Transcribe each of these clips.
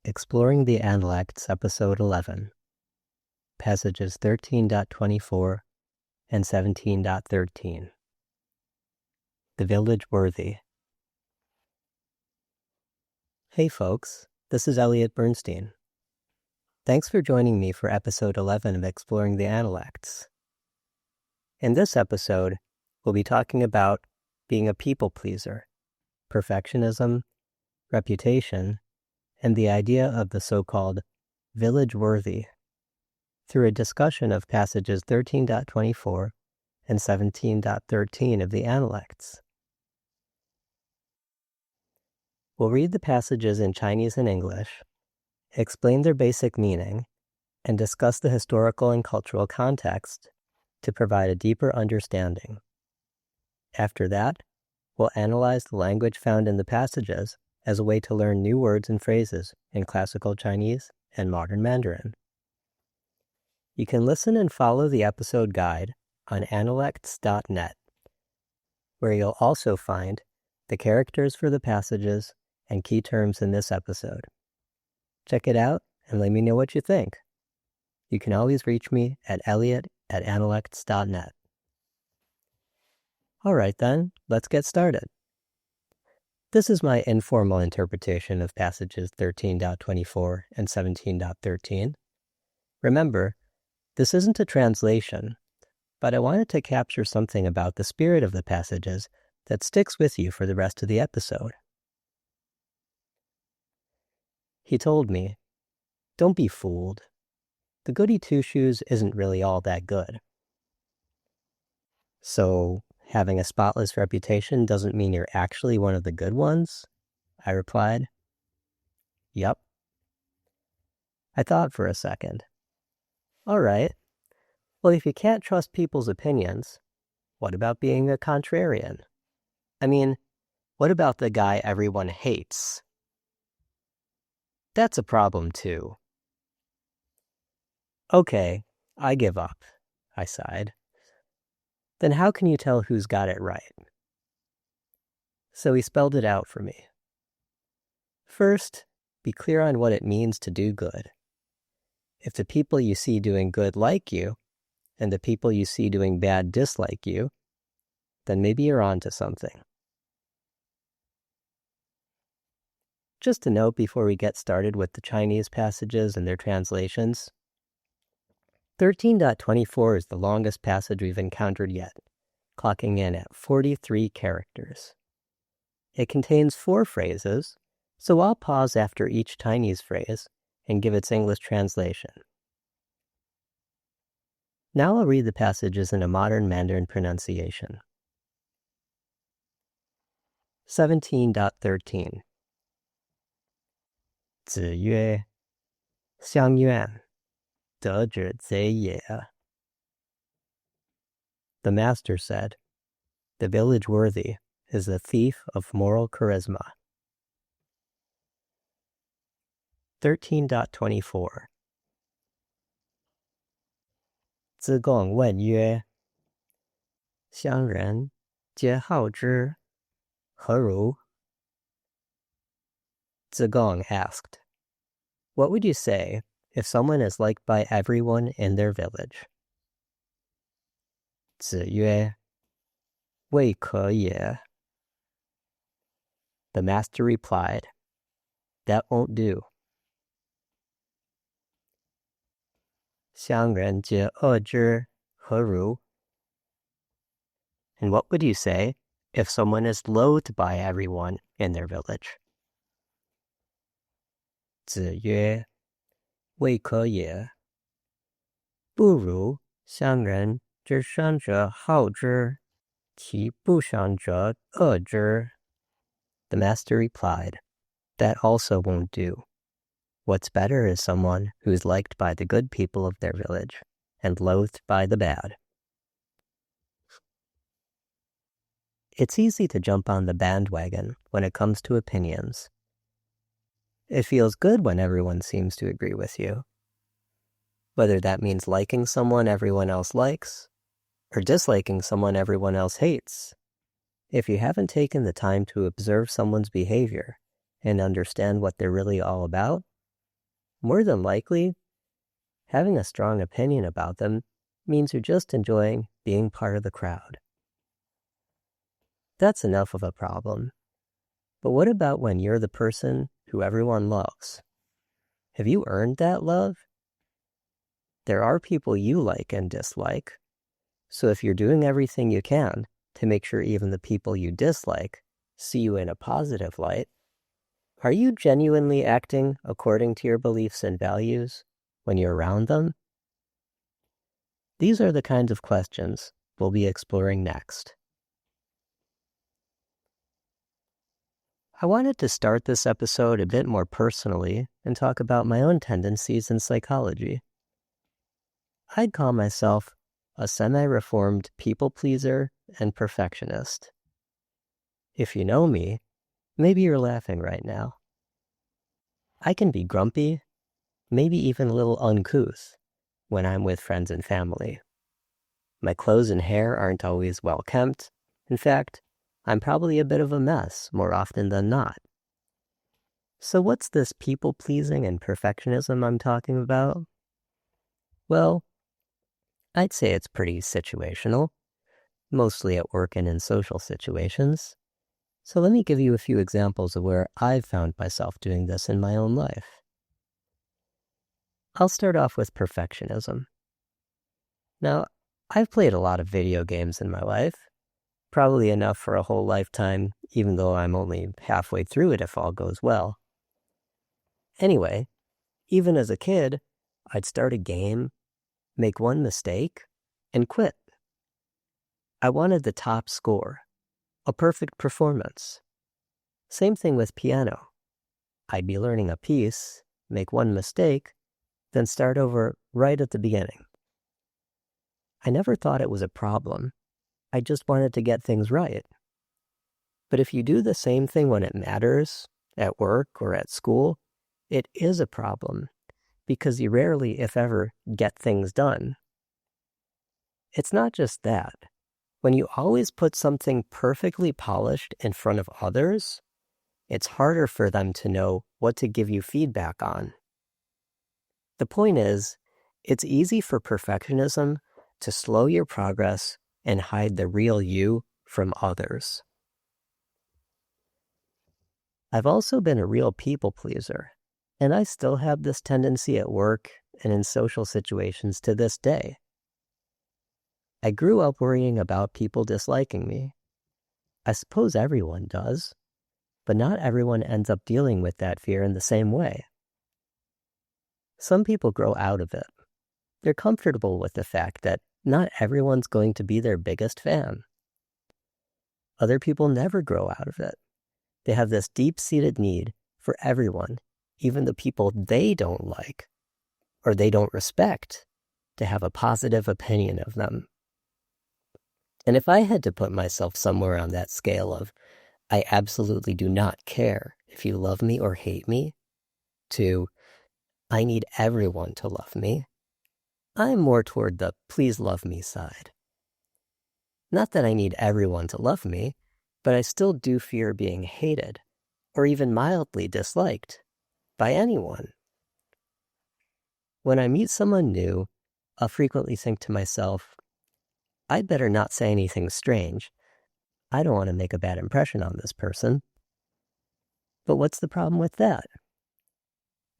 Exploring the Analects, Episode 11, Passages 13.24 and 17.13. The Village Worthy. Hey folks, this is Elliott Bernstein. Thanks for joining me for Episode 11 of Exploring the Analects. In this episode, we'll be talking about being a people pleaser, perfectionism, reputation, and the idea of the so-called village worthy through a discussion of passages 13.24 and 17.13 of the Analects. We'll read the passages in Chinese and English, explain their basic meaning, and discuss the historical and cultural context to provide a deeper understanding. After that, we'll analyze the language found in the passages as a way to learn new words and phrases in classical Chinese and modern Mandarin. You can listen and follow the episode guide on analects.net, where you'll also find the characters for the passages and key terms in this episode. Check it out and let me know what you think. You can always reach me at elliott@analects.net. All right then, let's get started. This is my informal interpretation of passages 13.24 and 17.13. Remember, this isn't a translation, but I wanted to capture something about the spirit of the passages that sticks with you for the rest of the episode. He told me, "Don't be fooled. The goody two-shoes isn't really all that good." So, having a spotless reputation doesn't mean you're actually one of the good ones? I replied. Yup. I thought for a second. All right. Well, if you can't trust people's opinions, what about being a contrarian? I mean, what about the guy everyone hates? That's a problem too. Okay, I give up, I sighed. Then how can you tell who's got it right? So he spelled it out for me. First, be clear on what it means to do good. If the people you see doing good like you, and the people you see doing bad dislike you, then maybe you're on to something. Just a note before we get started with the Chinese passages and their translations. 13.24 is the longest passage we've encountered yet, clocking in at 43 characters. It contains 4 phrases, so I'll pause after each Chinese phrase and give its English translation. Now I'll read the passages in a modern Mandarin pronunciation. 17.13 子曰：相怨 德者贼也. The master said, "The village worthy is the thief of moral charisma." 13.24 Zigong 问曰：乡人皆好之，何如? Zigong asked, "What would you say if someone is liked by everyone in their village?" 子曰：未可也. The master replied, "That won't do." 乡人皆恶之，何如? And what would you say if someone is loathed by everyone in their village? 子曰：未可也。不如乡人之善者好之，其不善者恶之. The master replied, "That also won't do. What's better is someone who's liked by the good people of their village and loathed by the bad." It's easy to jump on the bandwagon when it comes to opinions. It feels good when everyone seems to agree with you. Whether that means liking someone everyone else likes, or disliking someone everyone else hates. If you haven't taken the time to observe someone's behavior and understand what they're really all about, more than likely, having a strong opinion about them means you're just enjoying being part of the crowd. That's enough of a problem. But what about when you're the person who everyone loves? Have you earned that love? There are people you like and dislike, so if you're doing everything you can to make sure even the people you dislike see you in a positive light, are you genuinely acting according to your beliefs and values when you're around them? These are the kinds of questions we'll be exploring next. I wanted to start this episode a bit more personally and talk about my own tendencies in psychology. I'd call myself a semi-reformed people pleaser and perfectionist. If you know me, maybe you're laughing right now. I can be grumpy, maybe even a little uncouth, when I'm with friends and family. My clothes and hair aren't always well kempt. In fact, I'm probably a bit of a mess more often than not. So what's this people-pleasing and perfectionism I'm talking about? Well, I'd say it's pretty situational, mostly at work and in social situations. So let me give you a few examples of where I've found myself doing this in my own life. I'll start off with perfectionism. Now, I've played a lot of video games in my life, probably enough for a whole lifetime, even though I'm only halfway through it if all goes well. Anyway, even as a kid, I'd start a game, make one mistake, and quit. I wanted the top score, a perfect performance. Same thing with piano. I'd be learning a piece, make one mistake, then start over right at the beginning. I never thought it was a problem. I just wanted to get things right. But if you do the same thing when it matters, at work or at school, it is a problem because you rarely, if ever, get things done. It's not just that. When you always put something perfectly polished in front of others, it's harder for them to know what to give you feedback on. The point is, it's easy for perfectionism to slow your progress and hide the real you from others. I've also been a real people pleaser, and I still have this tendency at work and in social situations to this day. I grew up worrying about people disliking me. I suppose everyone does, but not everyone ends up dealing with that fear in the same way. Some people grow out of it. They're comfortable with the fact that not everyone's going to be their biggest fan. Other people never grow out of it. They have this deep-seated need for everyone, even the people they don't like or they don't respect, to have a positive opinion of them. And if I had to put myself somewhere on that scale of, I absolutely do not care if you love me or hate me, to, I need everyone to love me, I'm more toward the please love me side. Not that I need everyone to love me, but I still do fear being hated, or even mildly disliked, by anyone. When I meet someone new, I'll frequently think to myself, I'd better not say anything strange. I don't want to make a bad impression on this person. But what's the problem with that?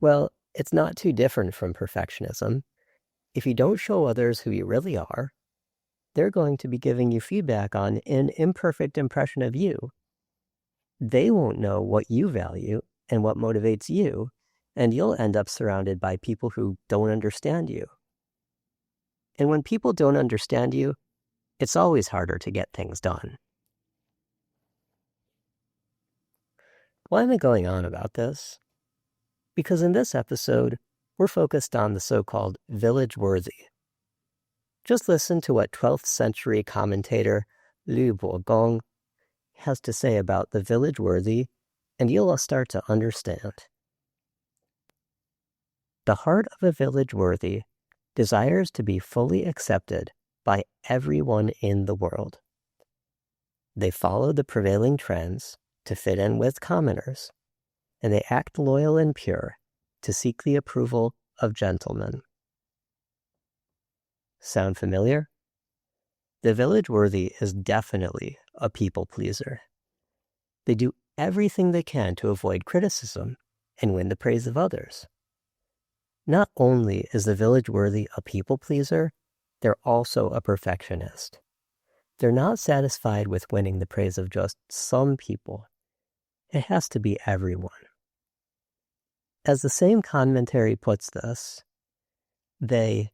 Well, it's not too different from perfectionism. If you don't show others who you really are, they're going to be giving you feedback on an imperfect impression of you. They won't know what you value and what motivates you, and you'll end up surrounded by people who don't understand you. And when people don't understand you, it's always harder to get things done. Why am I going on about this? Because in this episode, we're focused on the so-called village worthy. Just listen to what 12th century commentator Zigong has to say about the village worthy, and you'll start to understand. The heart of a village worthy desires to be fully accepted by everyone in the world. They follow the prevailing trends to fit in with commoners, and they act loyal and pure to seek the approval of gentlemen. Sound familiar? The village worthy is definitely a people pleaser. They do everything they can to avoid criticism and win the praise of others. Not only is the village worthy a people pleaser, they're also a perfectionist. They're not satisfied with winning the praise of just some people. It has to be everyone. As the same commentary puts this, they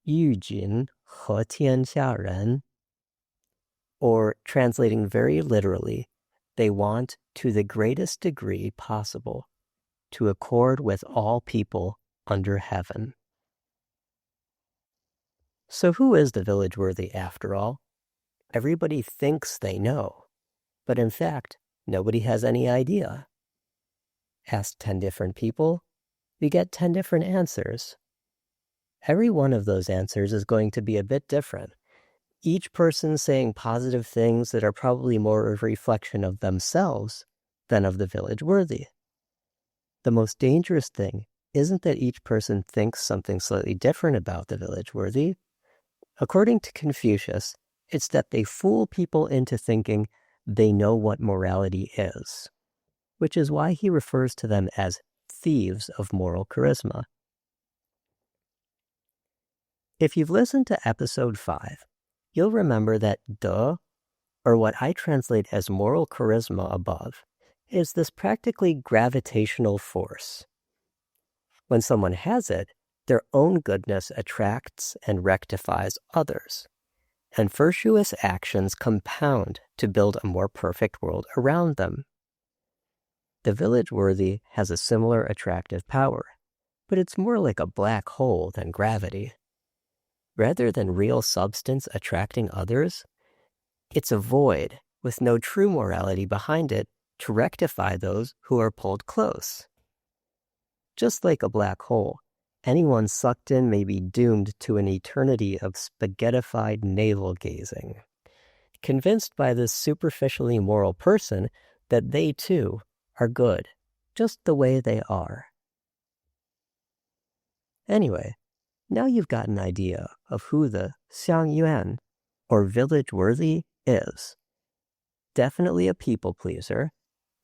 欲尽和天下人, or translating very literally, they want to the greatest degree possible to accord with all people under heaven. So who is the village worthy after all? Everybody thinks they know, but in fact, nobody has any idea. Ask 10 different people, you get 10 different answers. Every one of those answers is going to be a bit different. Each person saying positive things that are probably more a reflection of themselves than of the village worthy. The most dangerous thing isn't that each person thinks something slightly different about the village worthy. According to Confucius, it's that they fool people into thinking they know what morality is, which is why he refers to them as thieves of moral charisma. If you've listened to episode 5, you'll remember that de, or what I translate as moral charisma above, is this practically gravitational force. When someone has it, their own goodness attracts and rectifies others, and virtuous actions compound to build a more perfect world around them. The village worthy has a similar attractive power, but it's more like a black hole than gravity. Rather than real substance attracting others, it's a void with no true morality behind it to rectify those who are pulled close. Just like a black hole, anyone sucked in may be doomed to an eternity of spaghettified navel-gazing, convinced by this superficially moral person that they too are good, just the way they are. Anyway, now you've got an idea of who the xiang yuan, or village worthy, is. Definitely a people pleaser,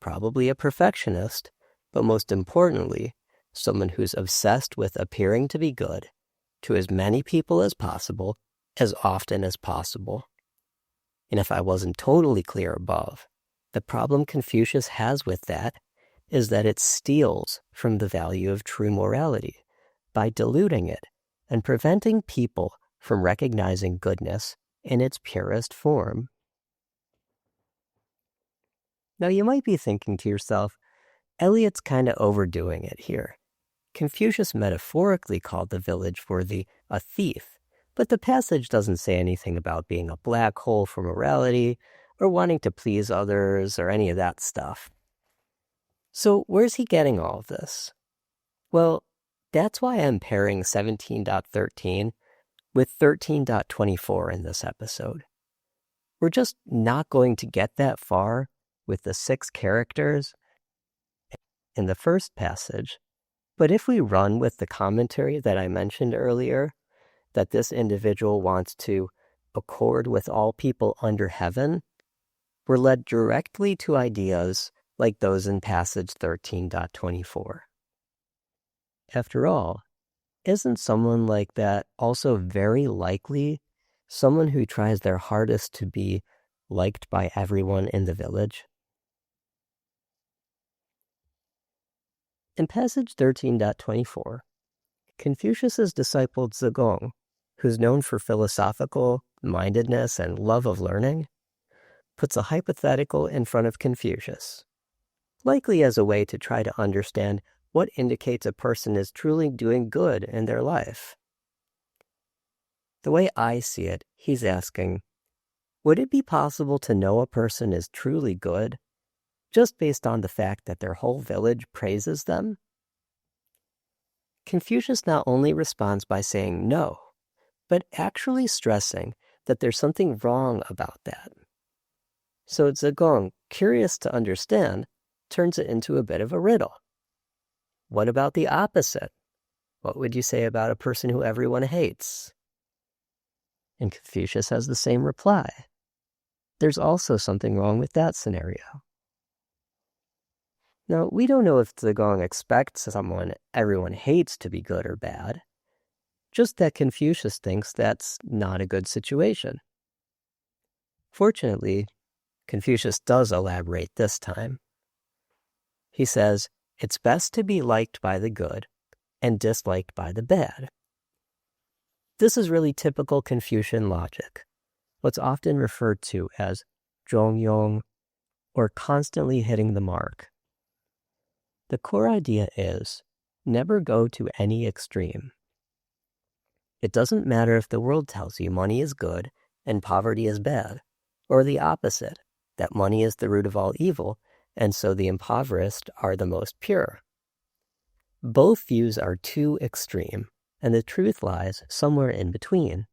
probably a perfectionist, but most importantly, someone who's obsessed with appearing to be good to as many people as possible, as often as possible. And if I wasn't totally clear above, the problem Confucius has with that is that it steals from the value of true morality by diluting it and preventing people from recognizing goodness in its purest form. Now you might be thinking to yourself, Elliott's kind of overdoing it here. Confucius metaphorically called the village worthy a thief, but the passage doesn't say anything about being a black hole for morality or wanting to please others or any of that stuff. So where's he getting all of this? Well, that's why I'm pairing 17.13 with 13.24 in this episode. We're just not going to get that far with the 6 characters in the first passage, but if we run with the commentary that I mentioned earlier, that this individual wants to accord with all people under heaven, we're led directly to ideas like those in passage 13.24. After all, isn't someone like that also very likely someone who tries their hardest to be liked by everyone in the village? In passage 13.24, Confucius's disciple Zigong, who's known for philosophical mindedness and love of learning, puts a hypothetical in front of Confucius, likely as a way to try to understand what indicates a person is truly doing good in their life. The way I see it, he's asking, would it be possible to know a person is truly good just based on the fact that their whole village praises them? Confucius not only responds by saying no, but actually stressing that there's something wrong about that. So Zigong, curious to understand, turns it into a bit of a riddle. What about the opposite? What would you say about a person who everyone hates? And Confucius has the same reply. There's also something wrong with that scenario. Now, we don't know if Zigong expects someone everyone hates to be good or bad, just that Confucius thinks that's not a good situation. Fortunately, Confucius does elaborate this time. He says, it's best to be liked by the good and disliked by the bad. This is really typical Confucian logic, what's often referred to as zhongyong, or constantly hitting the mark. The core idea is, never go to any extreme. It doesn't matter if the world tells you money is good and poverty is bad, or the opposite, that money is the root of all evil, and so the impoverished are the most pure. Both views are too extreme, and the truth lies somewhere in between.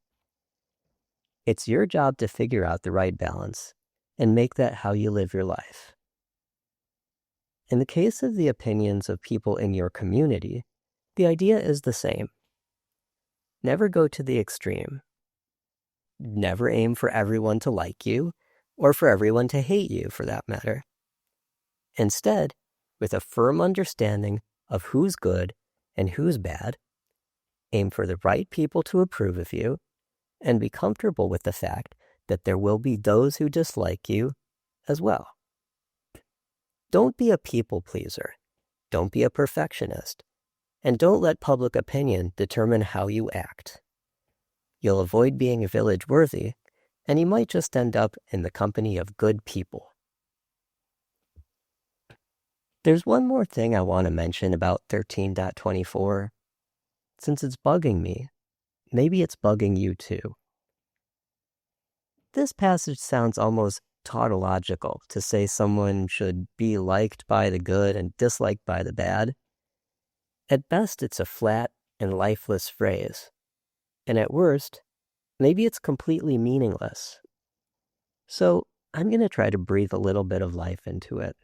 It's your job to figure out the right balance and make that how you live your life. In the case of the opinions of people in your community, the idea is the same. Never go to the extreme. Never aim for everyone to like you, or for everyone to hate you, for that matter. Instead, with a firm understanding of who's good and who's bad, aim for the right people to approve of you, and be comfortable with the fact that there will be those who dislike you as well. Don't be a people pleaser. Don't be a perfectionist. And don't let public opinion determine how you act. You'll avoid being village worthy, and you might just end up in the company of good people. There's one more thing I want to mention about 13.24. Since it's bugging me, maybe it's bugging you too. This passage sounds almost tautological to say someone should be liked by the good and disliked by the bad. At best, it's a flat and lifeless phrase. And at worst, maybe it's completely meaningless. So I'm going to try to breathe a little bit of life into it.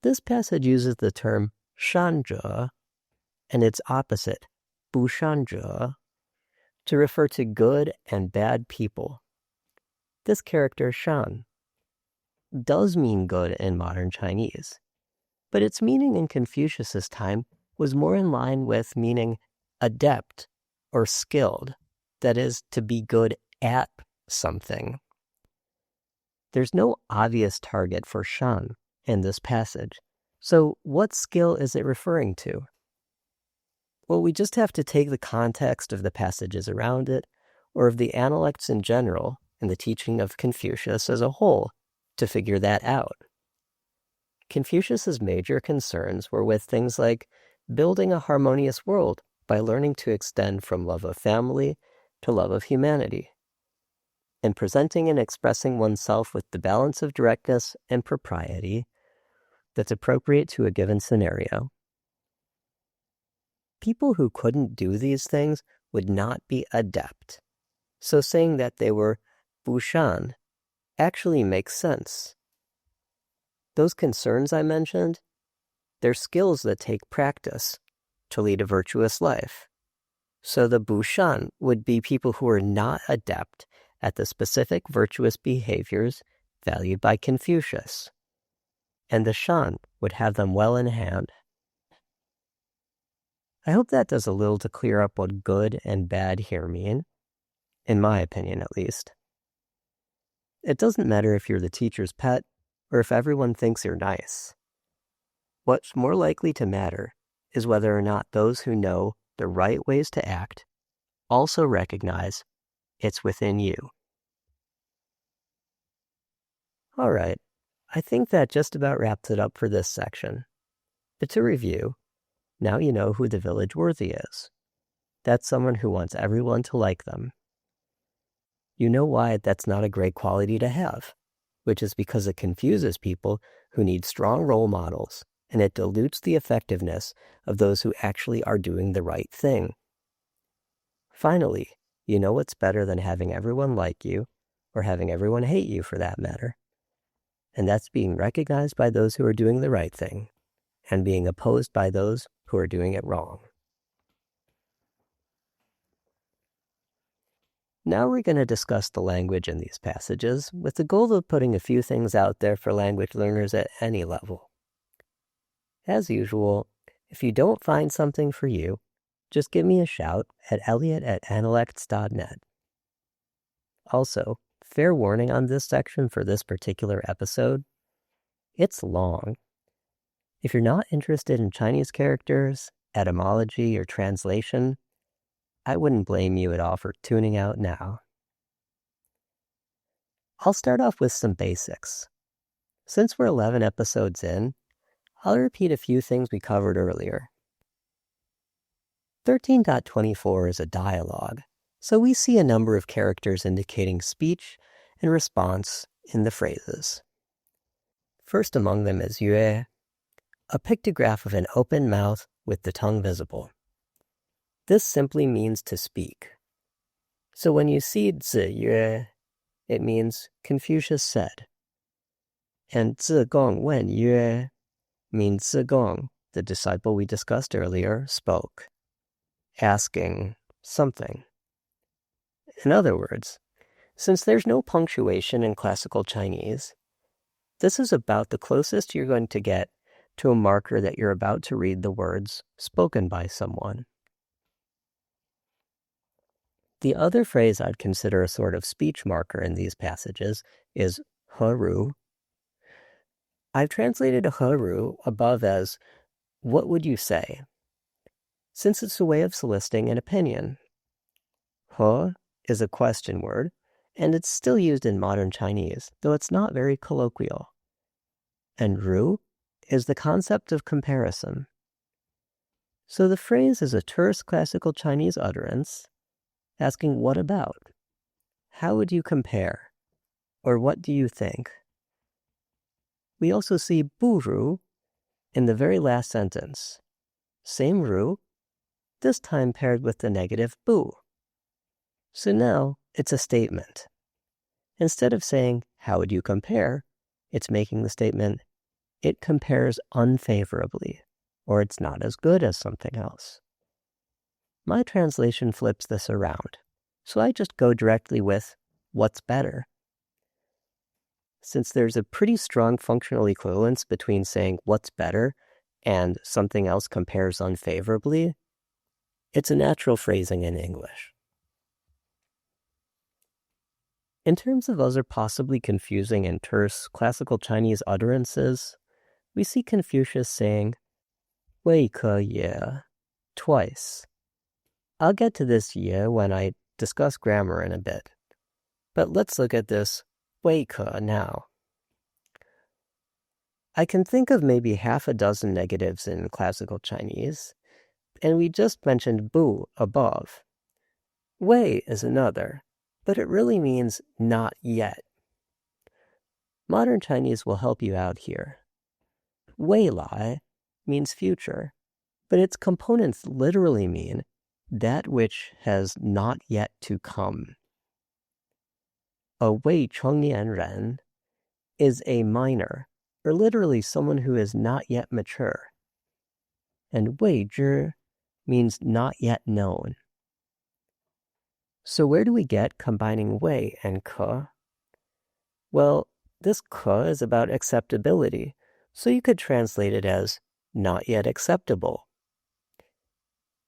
This passage uses the term 善者 and its opposite, 不善者, to refer to good and bad people. This character, shan, does mean good in modern Chinese, but its meaning in Confucius's time was more in line with meaning adept or skilled, that is, to be good at something. There's no obvious target for shan in this passage, so what skill is it referring to? Well, we just have to take the context of the passages around it, or of the analects in general, and the teaching of Confucius as a whole, to figure that out. Confucius's major concerns were with things like building a harmonious world by learning to extend from love of family to love of humanity, and presenting and expressing oneself with the balance of directness and propriety that's appropriate to a given scenario. People who couldn't do these things would not be adept, so saying that they were 不善 actually makes sense. Those concerns I mentioned, they're skills that take practice to lead a virtuous life. So the 不善 would be people who are not adept at the specific virtuous behaviors valued by Confucius. And the 善 would have them well in hand. I hope that does a little to clear up what good and bad here mean, in my opinion at least. It doesn't matter if you're the teacher's pet or if everyone thinks you're nice. What's more likely to matter is whether or not those who know the right ways to act also recognize it's within you. All right, I think that just about wraps it up for this section. But to review, now you know who the village worthy is. That's someone who wants everyone to like them. You know why that's not a great quality to have, which is because it confuses people who need strong role models, and it dilutes the effectiveness of those who actually are doing the right thing. Finally, you know what's better than having everyone like you, or having everyone hate you for that matter. And that's being recognized by those who are doing the right thing, and being opposed by those who are doing it wrong. Now we're going to discuss the language in these passages with the goal of putting a few things out there for language learners at any level. As usual, if you don't find something for you, just give me a shout at elliott@analects.net. Also, fair warning on this section for this particular episode, it's long. If you're not interested in Chinese characters, etymology, or translation, I wouldn't blame you at all for tuning out now. I'll start off with some basics. Since we're 11 episodes in, I'll repeat a few things we covered earlier. 13.24 is a dialogue, so we see a number of characters indicating speech and response in the phrases. First among them is yue, a pictograph of an open mouth with the tongue visible. This simply means to speak. So when you see ziyue, it means Confucius said. And Zigong wen yue means Zigong, the disciple we discussed earlier, spoke, asking something. In other words, since there's no punctuation in classical Chinese, this is about the closest you're going to get to a marker that you're about to read the words spoken by someone. The other phrase I'd consider a sort of speech marker in these passages is heru. I've translated heru above as, what would you say? Since it's a way of soliciting an opinion. He is a question word, and it's still used in modern Chinese, though it's not very colloquial. And ru is the concept of comparison. So the phrase is a terse classical Chinese utterance, asking what about? How would you compare? Or what do you think? We also see bu ru in the very last sentence. Same ru, this time paired with the negative bu. So now it's a statement. Instead of saying, how would you compare? It's making the statement, it compares unfavorably, or it's not as good as something else. My translation flips this around, so I just go directly with, what's better? Since there's a pretty strong functional equivalence between saying what's better and something else compares unfavorably, it's a natural phrasing in English. In terms of other possibly confusing and terse classical Chinese utterances, we see Confucius saying, 未可也, twice. I'll get to this ye when I discuss grammar in a bit, but let's look at this 未可 now. I can think of maybe half a dozen negatives in classical Chinese, and we just mentioned bu above. Wei is another, but it really means not yet. Modern Chinese will help you out here. Wei lai means future, but its components literally mean that which has not yet to come. A wei chengnian ren is a minor, or literally someone who is not yet mature. And wei zhi means not yet known. So where do we get combining wei and ke? Well, this ke is about acceptability, so you could translate it as not yet acceptable.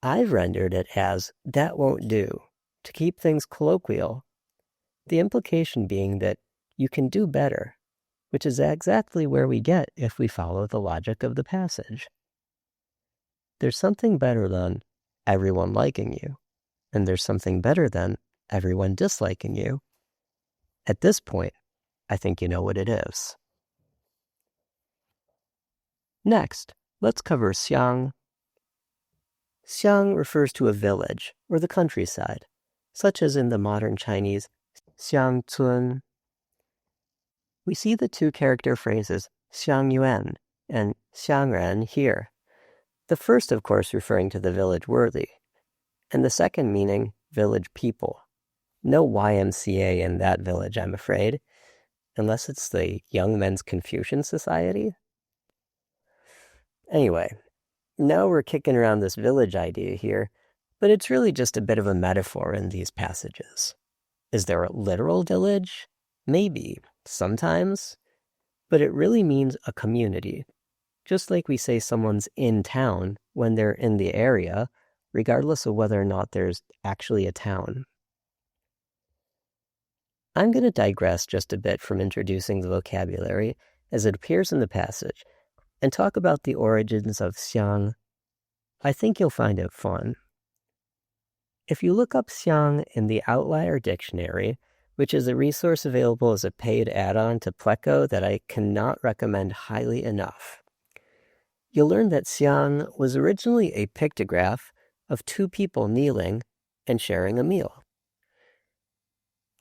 I've rendered it as that won't do, to keep things colloquial, the implication being that you can do better, which is exactly where we get if we follow the logic of the passage. There's something better than everyone liking you, and there's something better than everyone disliking you. At this point, I think you know what it is. Next, let's cover xiang. Xiang refers to a village or the countryside, such as in the modern Chinese xiangcun. We see the two character phrases xiangyuan and xiangren here. The first, of course, referring to the village worthy, and the second meaning village people. No YMCA in that village, I'm afraid, unless it's the Young Men's Confucian Society. Anyway, now we're kicking around this village idea here, but it's really just a bit of a metaphor in these passages. Is there a literal village? Maybe, sometimes, but it really means a community. Just like we say someone's in town when they're in the area, regardless of whether or not there's actually a town. I'm going to digress just a bit from introducing the vocabulary as it appears in the passage and talk about the origins of xiang. I think you'll find it fun. If you look up xiang in the Outlier Dictionary, which is a resource available as a paid add-on to Pleco that I cannot recommend highly enough, you'll learn that xiang was originally a pictograph of two people kneeling and sharing a meal.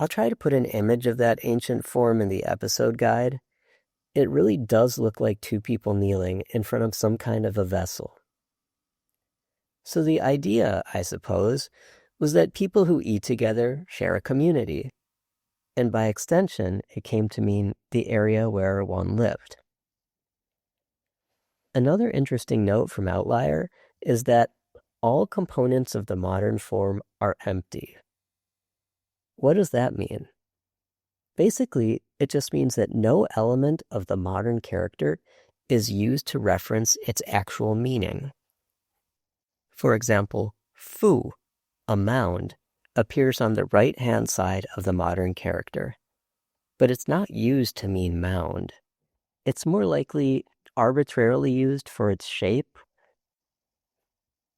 I'll try to put an image of that ancient form in the episode guide. It really does look like two people kneeling in front of some kind of a vessel. So the idea, I suppose, was that people who eat together share a community, and by extension, it came to mean the area where one lived. Another interesting note from Outlier is that all components of the modern form are empty. What does that mean? Basically, it just means that no element of the modern character is used to reference its actual meaning. For example, fu, a mound, appears on the right-hand side of the modern character, but it's not used to mean mound. It's more likely arbitrarily used for its shape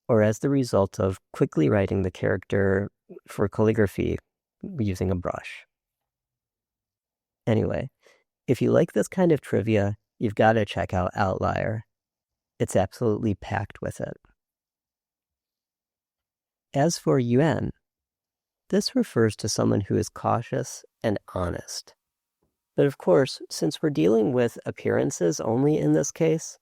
or as the result of quickly writing the character for calligraphy using a brush. Anyway, if you like this kind of trivia, you've got to check out Outlier. It's absolutely packed with it. As for yuan, this refers to someone who is cautious and honest. But of course, since we're dealing with appearances only in this case,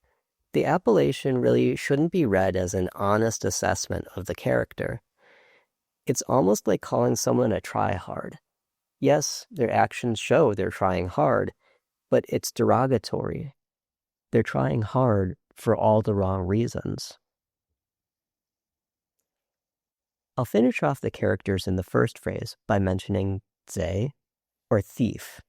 the appellation really shouldn't be read as an honest assessment of the character. It's almost like calling someone a try-hard. Yes, their actions show they're trying hard, but it's derogatory. They're trying hard for all the wrong reasons. I'll finish off the characters in the first phrase by mentioning zai, or thief.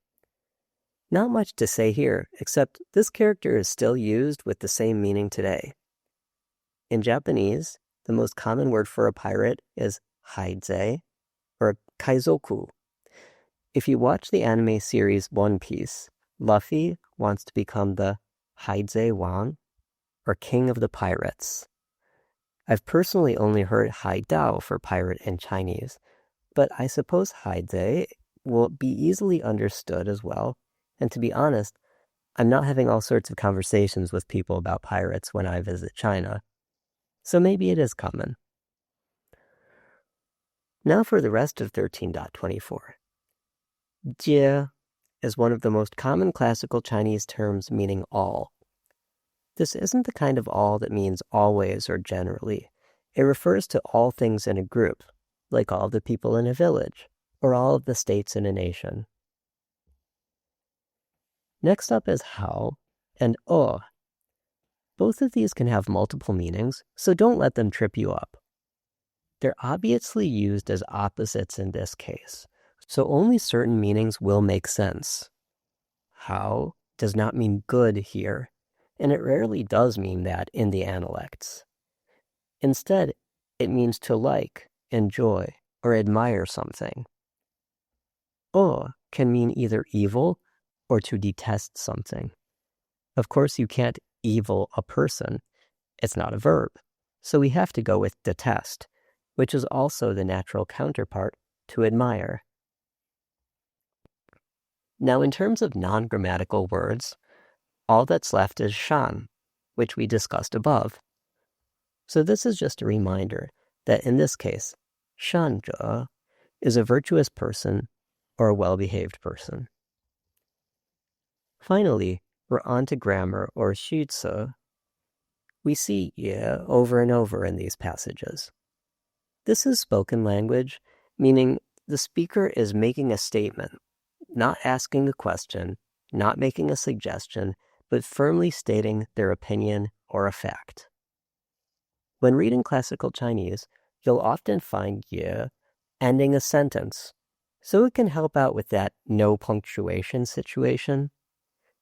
Not much to say here, except this character is still used with the same meaning today. In Japanese, the most common word for a pirate is haizai, or kaizoku. If you watch the anime series One Piece, Luffy wants to become the Haizai Wang, or King of the Pirates. I've personally only heard Haidao for pirate in Chinese, but I suppose Haizai will be easily understood as well. And to be honest, I'm not having all sorts of conversations with people about pirates when I visit China, so maybe it is common. Now for the rest of 13.24. Jie is one of the most common classical Chinese terms meaning all. This isn't the kind of all that means always or generally. It refers to all things in a group, like all the people in a village, or all of the states in a nation. Next up is hao and o. Both of these can have multiple meanings, so don't let them trip you up. They're obviously used as opposites in this case, so only certain meanings will make sense. Hao does not mean good here, and it rarely does mean that in the analects. Instead, it means to like, enjoy, or admire something. O can mean either evil or to detest something. Of course, you can't evil a person. It's not a verb, so we have to go with detest, which is also the natural counterpart to admire. Now, in terms of non-grammatical words, all that's left is shan, which we discussed above. So this is just a reminder that in this case, shanzhe is a virtuous person or a well-behaved person. Finally, we're on to grammar or xuci. We see ye over and over in these passages. This is spoken language, meaning the speaker is making a statement, not asking a question, not making a suggestion, but firmly stating their opinion or a fact. When reading classical Chinese, you'll often find ye ending a sentence, so it can help out with that no punctuation situation.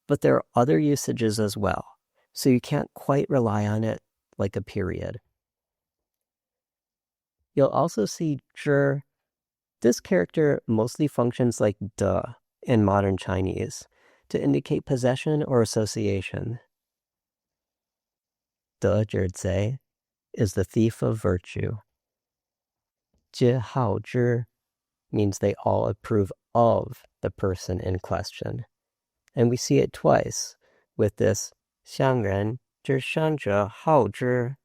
But there are other usages as well, so you can't quite rely on it like a period. You'll also see zhi. This character mostly functions like de in modern Chinese to indicate possession or association. De zhi is the thief of virtue. Jie hao zhi means they all approve of the person in question. And we see it twice with this xiangren zhi shangzhe hao zhi.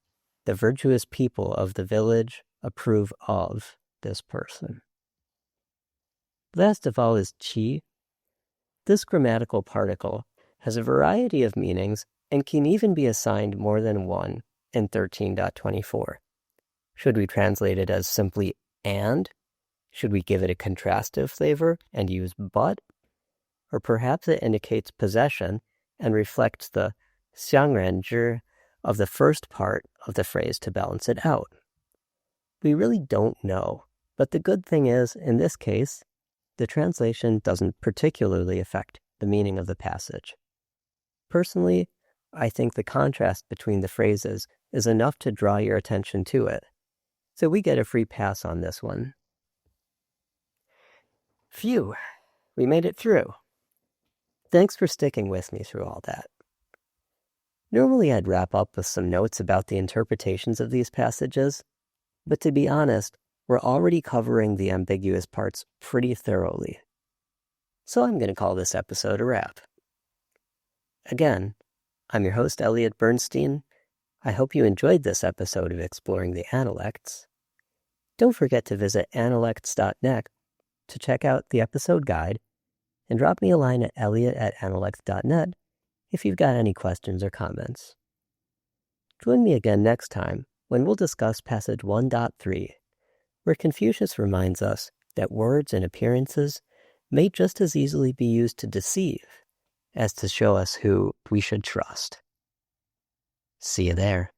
The virtuous people of the village approve of this person. Last of all is qi. This grammatical particle has a variety of meanings and can even be assigned more than one in 13.24. Should we translate it as simply and? Should we give it a contrastive flavor and use but? Or perhaps it indicates possession and reflects the xiangren zhi of the first part of the phrase to balance it out. We really don't know, but the good thing is, in this case, the translation doesn't particularly affect the meaning of the passage. Personally, I think the contrast between the phrases is enough to draw your attention to it, so we get a free pass on this one. Phew, we made it through. Thanks for sticking with me through all that. Normally I'd wrap up with some notes about the interpretations of these passages, but to be honest, we're already covering the ambiguous parts pretty thoroughly. So I'm going to call this episode a wrap. Again, I'm your host, Elliott Bernstein. I hope you enjoyed this episode of Exploring the Analects. Don't forget to visit analects.net to check out the episode guide and drop me a line at elliott@analects.net if you've got any questions or comments. Join me again next time when we'll discuss passage 1.3, where Confucius reminds us that words and appearances may just as easily be used to deceive as to show us who we should trust. See you there.